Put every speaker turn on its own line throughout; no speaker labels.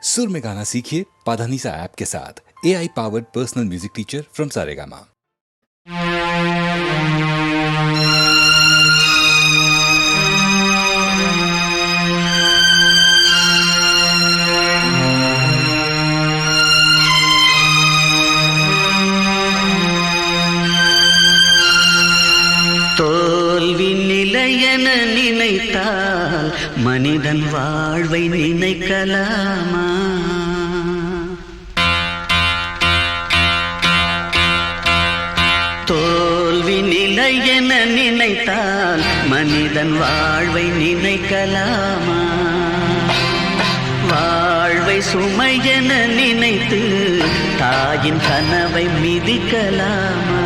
सुर में गाना सीखिए पाधानीसा ऐप के साथ। AI powered personal music teacher from Saregama.
தோல்வி நிலையென நினைத்தால் மனிதன் வாழ்வை நினைக்கலாமா? தோல்வி நிலையென நினைத்தால் மனிதன் வாழ்வை நினைக்கலாமா? வாழ்வை சுமையென நினைத்து தாயின் கனவை மிதிக்கலாமா?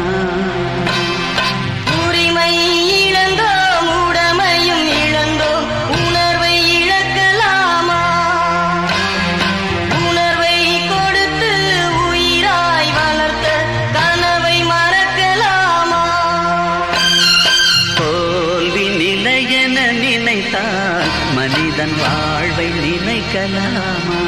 மனிதன் வாழ்வை நினைக்கலாமா?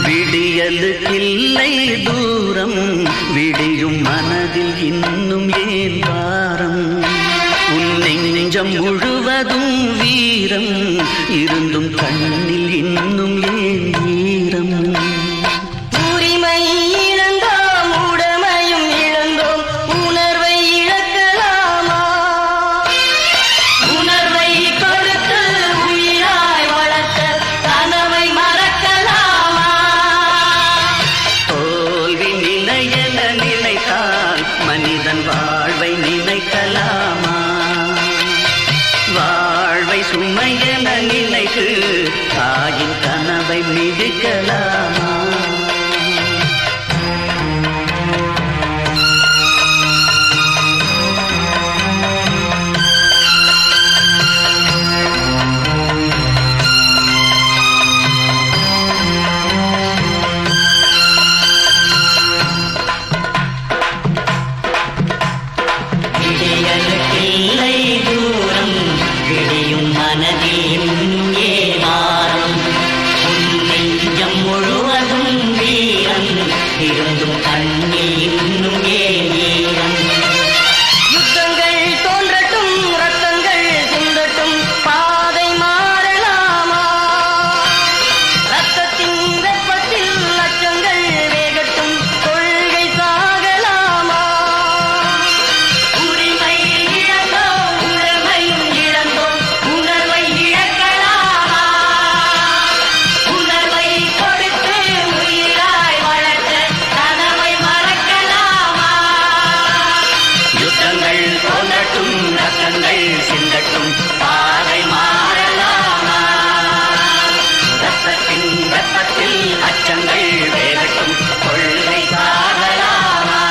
விடியலுக்கில்லை தூரம், விடியும் மனதில் இன்னும் ஏன் வாரம்? நெஞ்சம் முழுவதும் வீரம் இருந்தும் கண்ணில் இன்னும் ஏன் ஈரம்? உரிமை இழந்தோம், உடமையும் இழந்தோம், உணர்வை இழக்கலாமா? உணர்வை கொடுத்து உயிராய் வளர்த்த கனவை மறக்கலாமா? தோல்வி நிலையென நினைத்தால் மனிதன் வாழ்வை நினைக்கலாமா? வாழ்வை சுமையென நினைத்து தாயின் கனவை மிதிக்கலாமா? இருந்தும் கண்ணில் இன்னும் ஏன் ஈரம்? யுத்தங்கள் தோன்றட்டும், ரத்தங்கள் சிந்தட்டும், பாதை மாறலாமா? ரத்தத்தின் வெப்பத்தில் லட்சங்கள் வேகட்டும், கொள்கை சாகலாமா? உரிமை இழந்தோம், உடமையும் இழந்தோம், உணர்வை இழக்கலாமா? உணர்வை கொடுத்து உயிராய் வளர்த்த கனவை மறக்கலாமா? யுத்தங்கள் தோன்றட்டும், ரத்தங்கள் சிந்தட்டும், பாதை மாறலாமா? ரத்தத்தின் வெப்பத்தில் அச்சங்கள் வேகட்டும், கொள்கை சாகலாமா?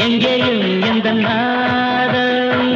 எங்கேயும் எந்த நாதம்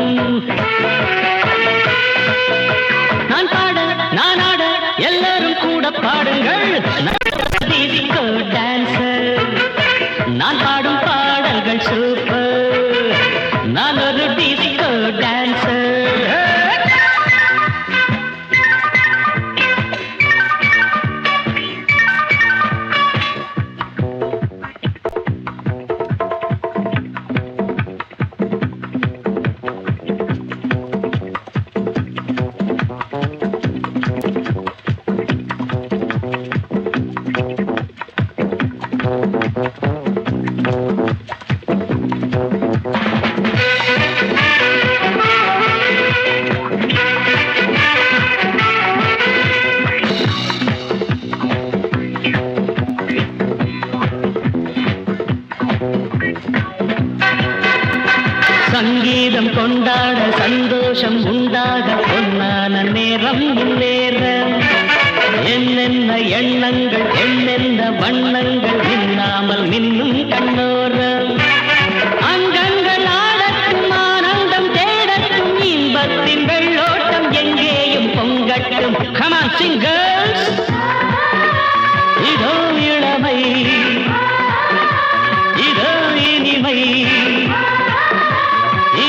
மேகம் முன்னேற என்னென்ன எண்ணங்கள் என்னென்ன வண்ணங்கள் மின்னாமல் மின்னும் கண்ணோரம் அங்கங்கள் ஆடட்டும் ஆனந்தம் தேடட்டும் இன்பத்தின் வெள்ளோட்டம் எங்கேயும் பொங்கட்டும். Come on, sing girls. இதோ இளமை இதோ இனிமை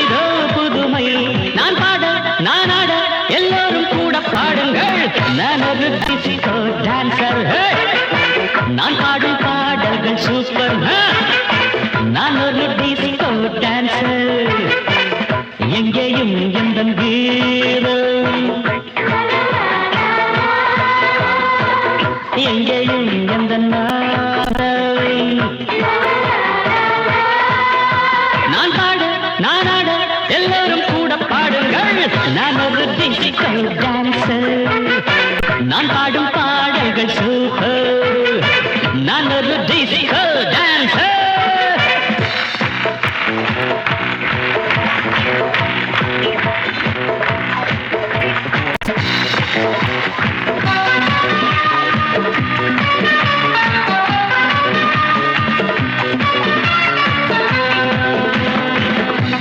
இதோ புதுமை நான் பாட நான் ஆட எல்லோரும் கூட பாடுங்கள். நான் ஒரு டிஸ்கோ டான்சர். நான் பாடும் பாடல்கள் சூப்பர். நான் ஒரு டிஸ்கோ டான்சர். எங்கேயும் எந்த கீதம் எங்கேயும் எந்த நாதம் நான் பாட நான் ஆட எல்லோரும் கூட பாடுங்கள். நான் ஒரு டிஸ்கோ டான்சர். நான் பாடும் பாடல்கள் சூப்பர். நான் ஒரு டிஸ்கோ டான்சர்.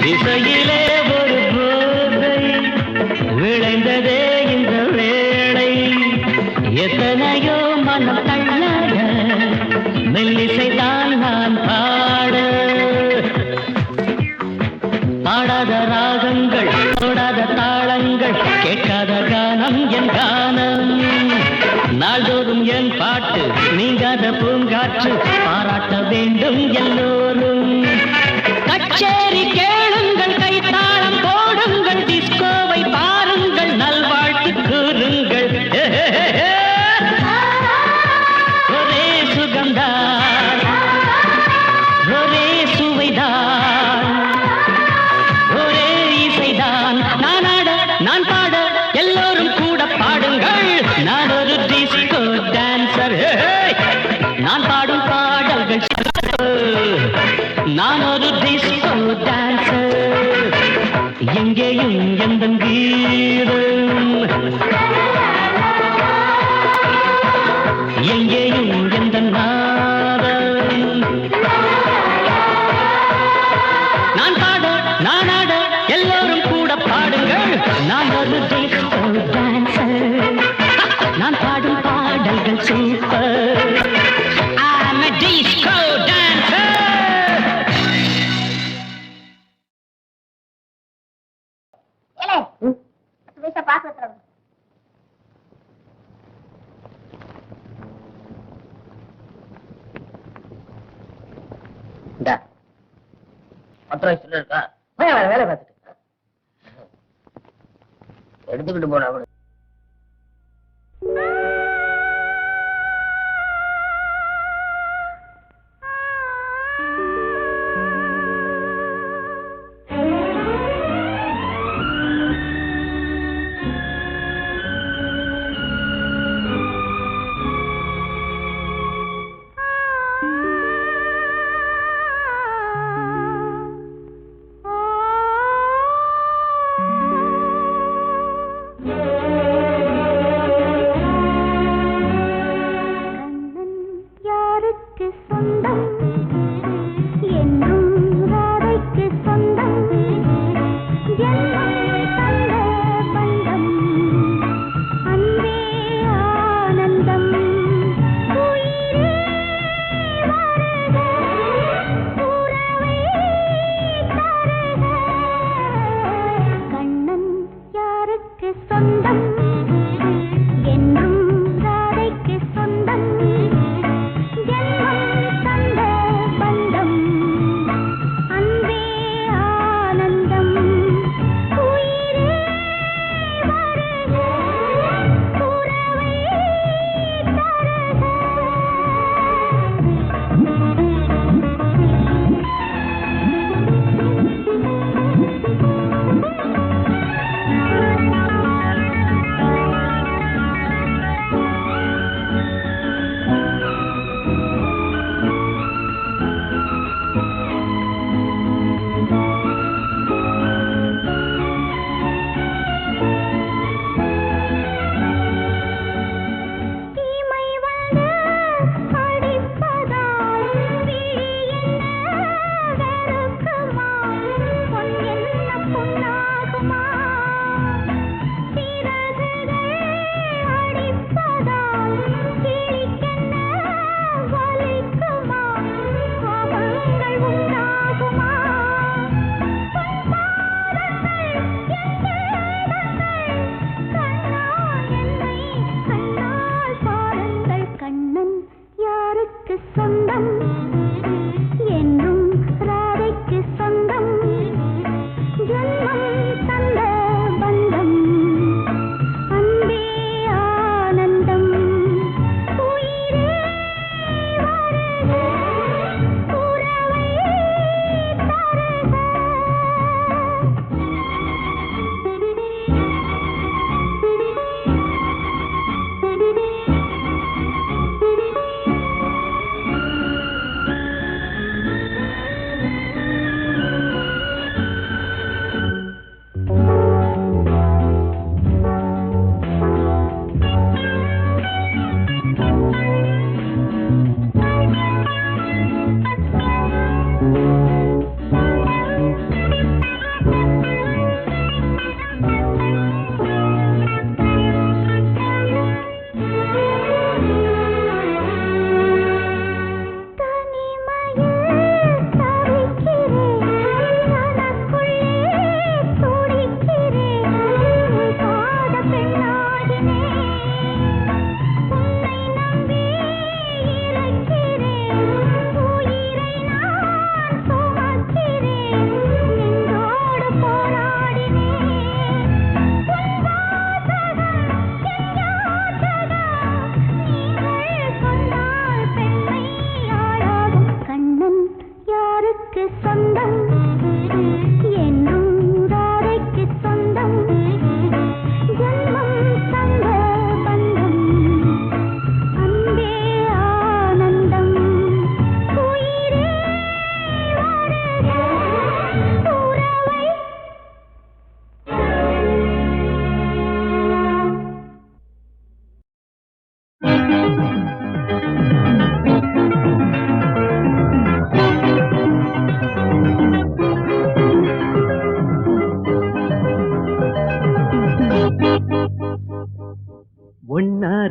இசையிலே ஒரு போதை விளைந்ததே இந்த வேளை. எத்தனையோ மனம் தள்ளாட மெல்லிசைதான் நான் பாட. பாடாத ராகங்கள் போடாத தாளங்கள் கேட்காத கானம் என் கானம். நாள்தோறும் என் பாட்டு நீங்காத பூங்காற்று பாராட்ட வேண்டும் எல்லோரும். கச்சேரி கேளுங்கள் கைத்தாளம் போடுங்கள் டிஸ்கோவை பாருங்கள் நல்வாழ்த்து கூறுங்கள். ஒரே சுகம்தான் ஒரே சுவைதான் ஒரே இசைதான். நான் ஆட நான் பாட எல்லோரும் கூட பாடுங்கள். நான் ஒரு டிஸ்கோ டான்சர். நான் பாடும் பாடல்கள் நான் ஒரு டிஸ்கோ டான்சர். எங்கேயும் எந்த கீதம் எங்கேயும் எந்த நாதம் நான் பாட நான் ஆட எல்லோரும் கூட பாடுங்கள். நான் ஒரு டிஸ்கோ டான்சர். நான் பாடும் பாடல்கள் super. I'm a disco dancer.
இருக்கா வேலை பார்த்துட்டு எடுத்துக்கிட்டு போனா கூட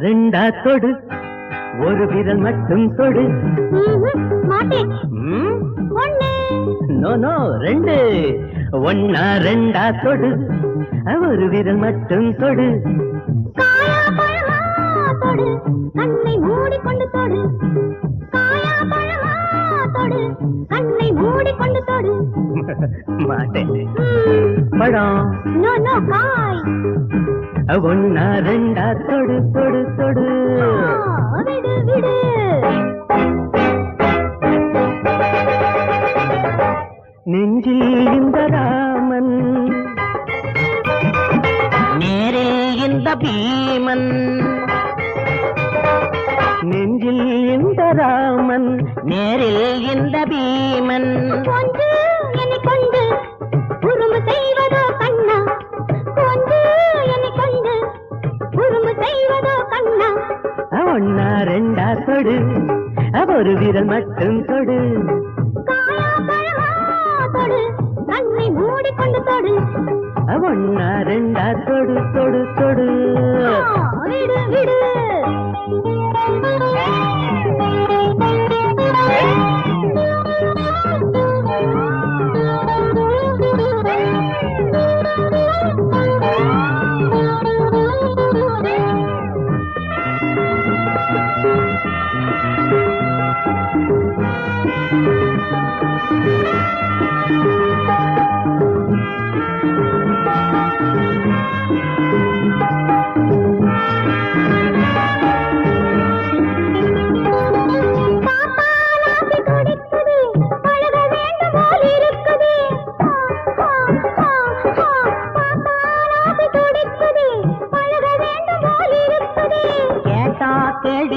ரெண்டா தொடு ஒரு விரல் மட்டும் தொடு.
மாட்டேன்.
நோ நோ ரெண்டு. ஒன்னா ரெண்டா தொடு ஒரு விரல் மட்டும் தொடு.
காயா பழமா தொடு கண்ணை மூடிக்கொண்டு தொடு. காயா பழமா தொடு கண்ணை மூடிக்கொண்டு தொடு.
மாட்டேன். பழம்.
நோ நோ காய்.
ஒன்னா ரெண்டா தொடு தொடு தொடு.
விடு விடு.
நெஞ்சில் இந்த ராமன் நேரில் இந்த பீமன். நெஞ்சில் இந்த ராமன் நேரில் இந்த பீமன்.
கொஞ்சு என்னை கொண்டு உருமு செய்வதோ கண்ணா. கொஞ்சு என்னை கொண்டு உருமு செய்வதோ கண்ணா.
ஒன்னா ரெண்டா தொடு ஒரு விரல் மட்டும் தொடு.
காயா பழமா தொடு கண்ணை மூடிக்கொண்டு தொடு.
ஒன்னா ரெண்டா தொடு தொடு தொடு.
விடு விடு.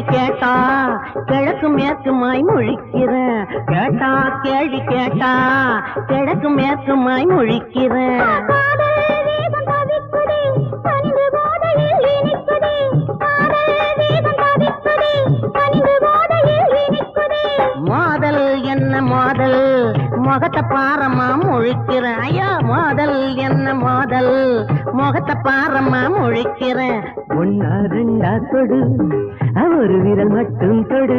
கேட்டா கிழக்கு மேற்குமாய் முழிக்கிறேன். கேட்டா கேள்வி கேட்டா கிழக்கு மேற்குமாய் முழிக்கிறேன். மோதல் என்ன மோதல் முகத்தை பாரமா முழிக்கிறேன். ஐயா மோதல் என்ன மோதல் முகத்தை பாரமா முழிக்கிறேன். ஒன்னா ரெண்டா தொடு ஒரு விரல் மட்டும் தொடு.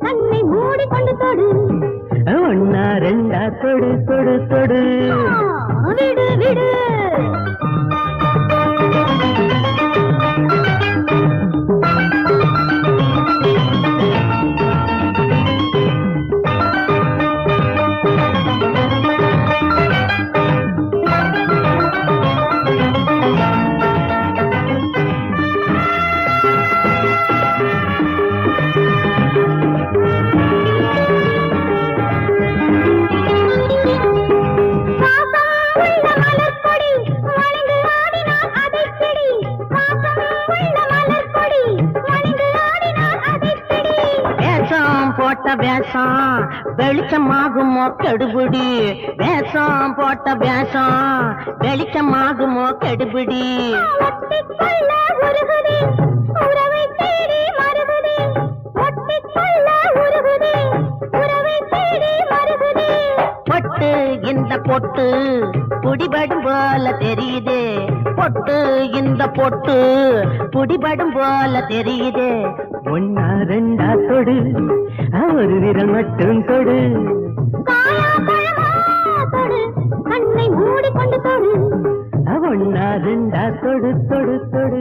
கண்ணை மூடிக்கொண்டு தொடு.
ஒன்னா ரெண்டா தொடு தொடு தொடு.
விடு விடு.
போட்ட வேஷம் வெளிச்சமாகுமோ கெடுபிடி. வேஷம் போட்ட வேஷம் வெளிச்சமாகுமோ கெடுபிடி. பொட்டு இந்த பொட்டு புடிபடும் போல தெரியுது. பொட்டு இந்த பொட்டு புடிபடும் போல தெரியுது. ஒன்னா ரெண்டா தொடு ஒரு விரல் மட்டும் தொடு.
கண்ணை மூடிக்கொண்டு தொடு.
ஒன்னா ரெண்டா தொடு தொடு தொடு.